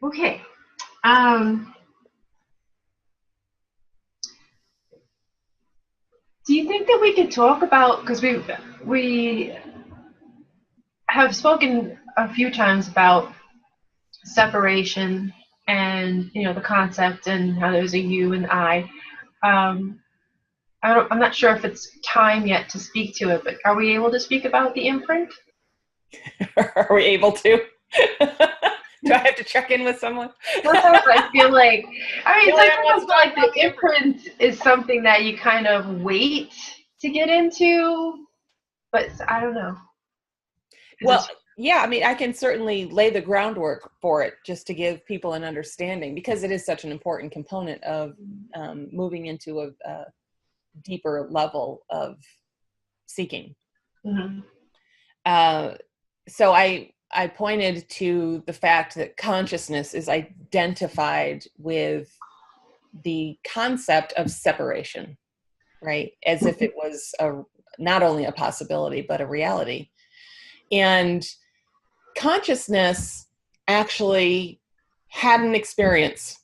Okay. Um, do you think that we could talk about, because we have spoken a few times about separation and the concept and how there's a you and I. Um, I'm not sure if it's time yet to speak to it, but are we able to speak about the imprint? Are we able to? Do I have to check in with someone? Sometimes I feel like, Julianne sometimes wants I to feel talk like about the the imprint. imprint is something that you kind of wait to get into, but I don't know. Because Well, it's yeah, I mean, I can certainly lay the groundwork for it just to give people an understanding because it is such an important component of moving into a deeper level of seeking. mhm. Uh, so I pointed to the fact that consciousness is identified with the concept of separation, right? As if it was not only a possibility, but a reality. And consciousness actually had an experience.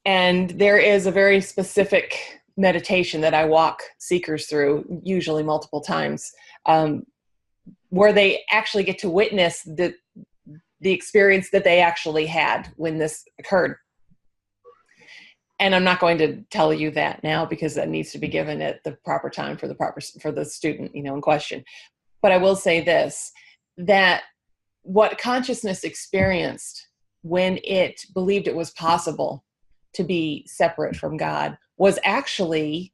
And there is a very specific meditation that I walk seekers through, usually multiple times, where they actually get to witness the experience that they actually had when this occurred. And I'm not going to tell you that now because that needs to be given at the proper time for the student, in question. But I will say this, that what consciousness experienced when it believed it was possible to be separate from God was actually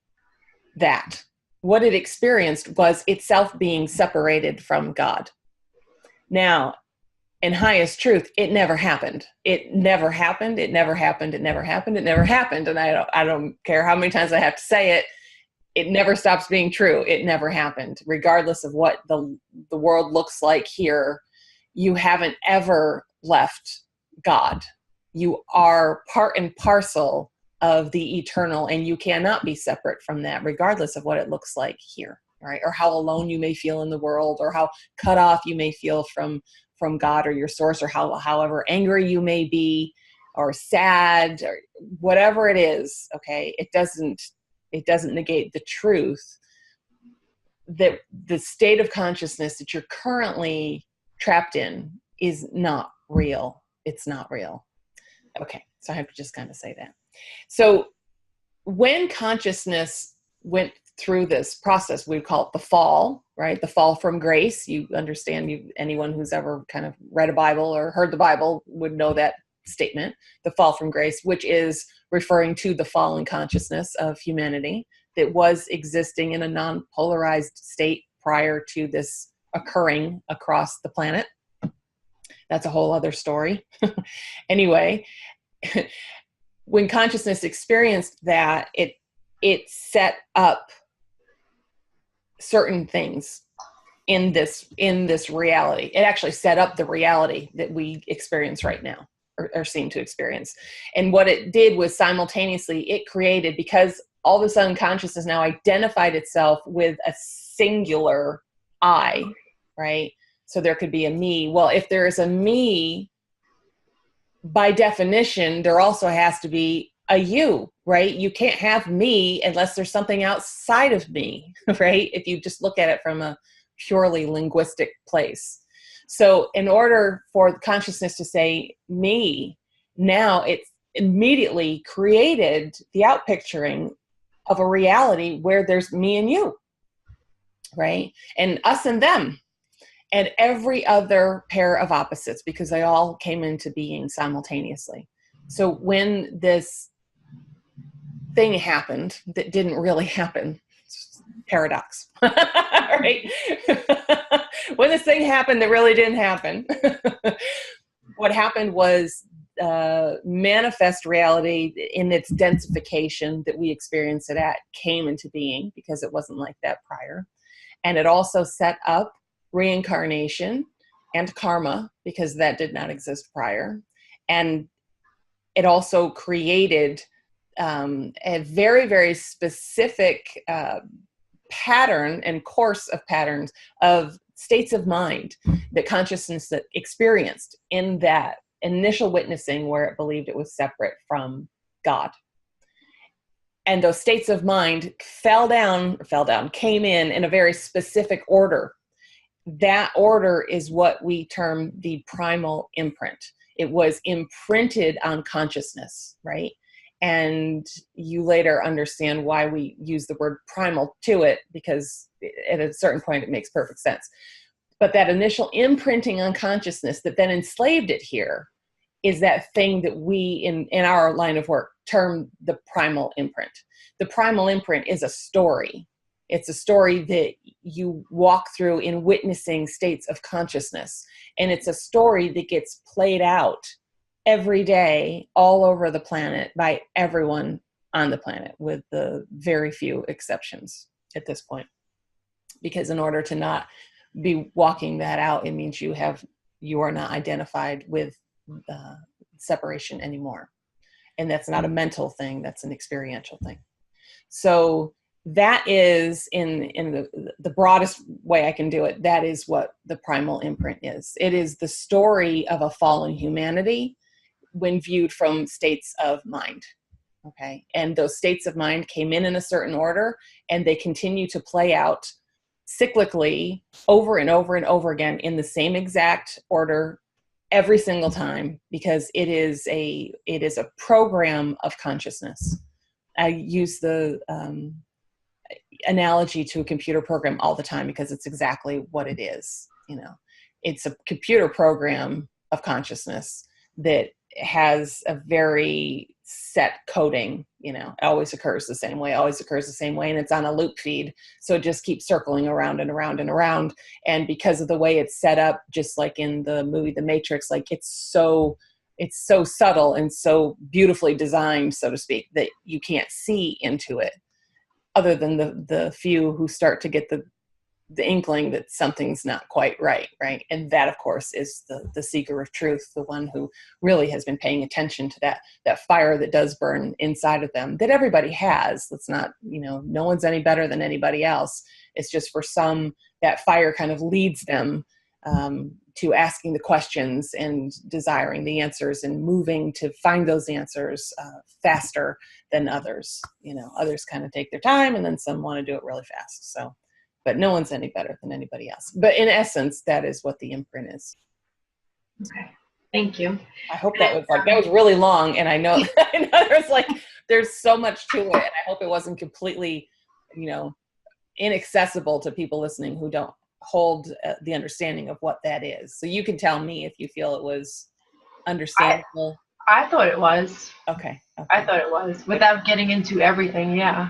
that. What it experienced was itself being separated from God. Now, in highest truth, it never happened. It never happened. It never happened. It never happened. It never happened. And I don't care how many times I have to say it. It never stops being true. It never happened, regardless of what the world looks like here. You haven't ever left God. You are part and parcel of the eternal, and you cannot be separate from that, regardless of what it looks like here, right? Or how alone you may feel in the world, or how cut off you may feel from God or your source, or however angry you may be, or sad, or whatever it is. Okay, it doesn't negate the truth that the state of consciousness that you're currently trapped in is not real. It's not real. Okay, so I have to just kind of say that. So when consciousness went through this process, we call it the fall, right? The fall from grace. You understand, anyone who's ever kind of read a Bible or heard the Bible would know that statement, the fall from grace, which is referring to the fallen consciousness of humanity that was existing in a non-polarized state prior to this occurring across the planet. That's a whole other story. Anyway, when consciousness experienced that, it set up certain things in this reality. It actually set up the reality that we experience right now, or seem to experience. And what it did was simultaneously it created, because all of a sudden consciousness now identified itself with a singular I, right? So there could be a me. Well, if there is a me, by definition, there also has to be a you, right? You can't have me unless there's something outside of me, right? If you just look at it from a purely linguistic place. So in order for consciousness to say me, now it's immediately created the outpicturing of a reality where there's me and you, right? And us and them, and every other pair of opposites, because they all came into being simultaneously. So when this thing happened that didn't really happen, paradox, right? When this thing happened that really didn't happen, what happened was manifest reality in its densification that we experience it at came into being, because it wasn't like that prior. And it also set up reincarnation and karma, because that did not exist prior. And it also created a very, very specific pattern and course of patterns of states of mind that consciousness that experienced in that initial witnessing where it believed it was separate from God. And those states of mind came in a very specific order. That order is what we term the primal imprint. It was imprinted on consciousness, right? And you later understand why we use the word primal to it, because at a certain point it makes perfect sense. But that initial imprinting on consciousness that then enslaved it here is that thing that we in our line of work term the primal imprint. The primal imprint is a story. It's a story that you walk through in witnessing states of consciousness. And it's a story that gets played out every day all over the planet by everyone on the planet, with the very few exceptions at this point. Because in order to not be walking that out, it means you are not identified with separation anymore. And that's not a mental thing, that's an experiential thing. So that is, in the broadest way I can do it, that is what the primal imprint is. It is the story of a fallen humanity when viewed from states of mind. Okay. And those states of mind came in a certain order, and they continue to play out cyclically over and over and over again in the same exact order every single time, because it is a program of consciousness. I use the analogy to a computer program all the time, because it's exactly what it is. It's a computer program of consciousness that has a very set coding. It always occurs the same way, and it's on a loop feed. So it just keeps circling around and around and around. And because of the way it's set up, just like in the movie The Matrix, like it's so subtle and so beautifully designed, so to speak, that you can't see into it, other than the few who start to get the inkling that something's not quite right. And that, of course, is the seeker of truth, the one who really has been paying attention to that fire that does burn inside of them, that everybody has. Let's not, no one's any better than anybody else. It's just for some, that fire kind of leads them to asking the questions and desiring the answers and moving to find those answers faster than others. Others kind of take their time, and then some want to do it really fast. So, but no one's any better than anybody else. But in essence, that is what the imprint is. Okay, thank you. I hope that was really long, and I know there's so much to it, and I hope it wasn't completely, inaccessible to people listening who don't hold the understanding of what that is. So you can tell me if you feel it was understandable. I thought it was. Okay. I thought it was, without getting into everything. Yeah.